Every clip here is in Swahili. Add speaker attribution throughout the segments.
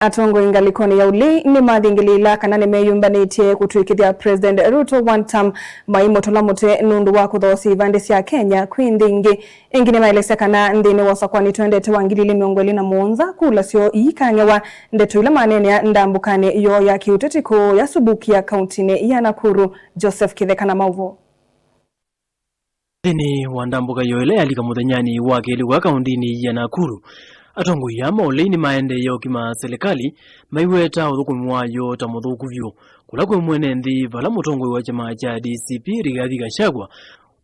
Speaker 1: Atongo ingalikoni ya uli ni mathingilila kana nimeyumbanĩtie gũtwĩkithia President Ruto one term maimotola mute nundu wa kuthosi ivande cia Kenya kwindingi ingine maelesa kana ndini wasakwani twendete wangilili miongweli na muonza kula sio ikanyawa ndetu ila manene ya ndambukane yo ya kiutetiko ya subukia kauntini ya Nakuru. Joseph Kitheka na mauvo
Speaker 2: Ndini wa ndambuka yo ile alika muthanyani wakeli wa kauntini ya Nakuru. Atongo ya maulini maende yo kima serikali maiweta uthukumi wayo ta muthuku vyo kula kwe mwene nthi vala mutongo wa chama cha DCP Rigathi Gachagua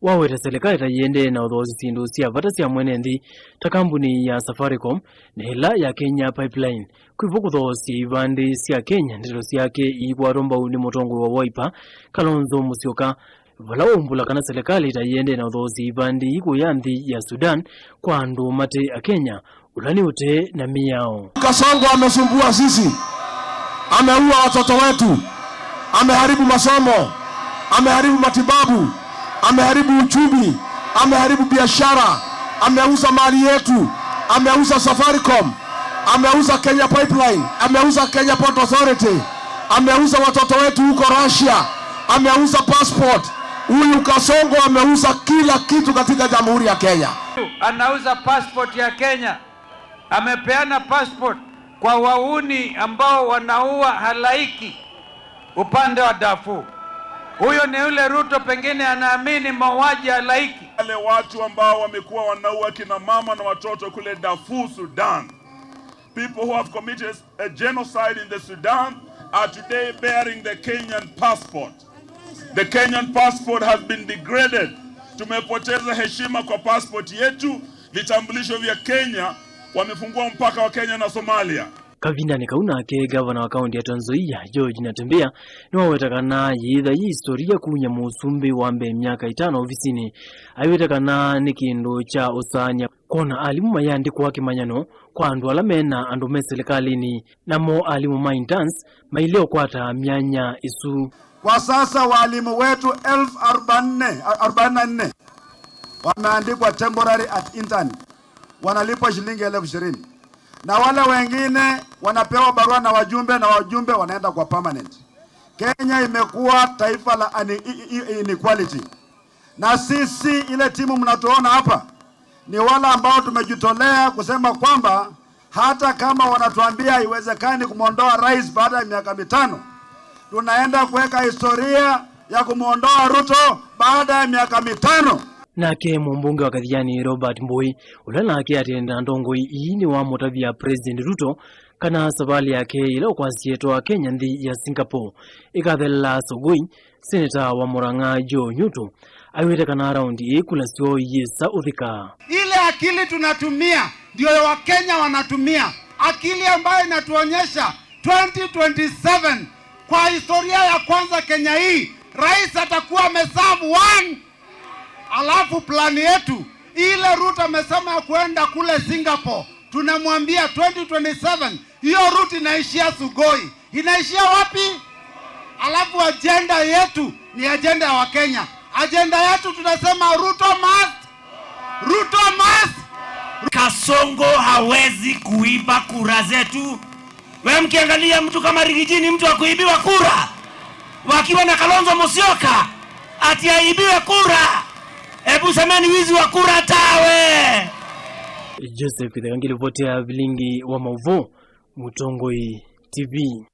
Speaker 2: waweta serikali ta yende na uthosi sindu cia vata cia mwene nthi ta kampuni ya Safaricom na hela ya Kenya Pipeline kwivo kuthosi ivande cia Kenya ndiro ciake igwaromba uni mutongo wa Wiper Kalonzo Musyoka vala umbula kana serikali ta yende na uthosi ivande iko ya nthi ya Sudan kwa andu mate a Kenya ulani ute na miao.
Speaker 3: Kasongo amesumbua sisi, ameua watoto wetu, ameharibu masomo, ameharibu matibabu, ameharibu uchumi, ameharibu biashara, ameuza mali yetu, ameuza Safaricom, ameuza Kenya Pipeline, ameuza Kenya Port Authority, ameuza watoto wetu huko Russia, ameuza passport. Huyu Kasongo ameuza kila kitu katika Jamhuri ya Kenya.
Speaker 4: Anauza passport ya Kenya. Amepeana passport kwa wauni ambao wanaua halaiki upande wa Darfur. Huyo ni yule Ruto pengine anaamini mauaji halaiki.
Speaker 5: Wale watu ambao wamekuwa wanaua kina mama na watoto kule Darfur, Sudan. People who have committed a genocide in the Sudan are today bearing the Kenyan passport. The Kenyan passport has been degraded. Tumepoteza heshima kwa passport yetu. Vitambulisho vya Kenya wamefungua mpaka wa Kenya na Somalia.
Speaker 2: Kavinda ni kauna ke governor wa kaunti ya Trans Nzoia George Natembeya ni wawetakana yitha yi historia kunya musumbi wambe miaka 5 ofisini aiwetakana ni kindu cha usanya kona alimu mayandi kwa kimanyano kwa andu alamena andu me serikalini namo alimu maintenance maileo kwata mianya isu.
Speaker 3: Kwa sasa walimu wetu 1044 wameandikwa temporary at intern, wanalipwa shilingi 20,000 na wale wengine wanapewa barua na wajumbe wanaenda kwa permanent. Kenya imekuwa taifa la inequality, na sisi ile timu mnatuona hapa ni wale ambao tumejitolea kusema kwamba hata kama wanatuambia haiwezekani kumuondoa rais baada ya miaka 5, tunaenda kuweka historia ya kumuondoa Ruto baada ya miaka 5.
Speaker 2: Nake mumbunge wa Kathiani Robert Mbui ulana ake atenda ndongo ini wa motavia President Ruto kana sabali yake ila kwasietwa Kenya nthi ya Singapore ikathela sogoi senator wa Murang'a Joe Nyuto aiwete kana raundi kula sio yesa uthika.
Speaker 6: Ile akili tunatumia ndio wa Kenya wanatumia, akili ambayo inatuonyesha 2027 kwa historia ya kwanza Kenya hii rais atakuwa ameserve 1. Alafu plani yetu ile Ruto amesema ya kuenda kule Singapore, tunamwambia 2027 hiyo route inaishia Sugoi. Inaishia wapi? Alafu agenda yetu ni agenda ya Wakenya. Agenda yetu tunasema Ruto must.
Speaker 7: Kasongo hawezi kuiba kura zetu. Wewe mkiangalia mtu kama Rigijini, mtu akuibiwa kura, wakiwa na Kalonzo Musyoka ati aibiwe kura. Ebu semeni wizi wa kura tawe.
Speaker 2: Joseph Kitheka ngilivotea vilingi wa mauvo Mutongoi TV.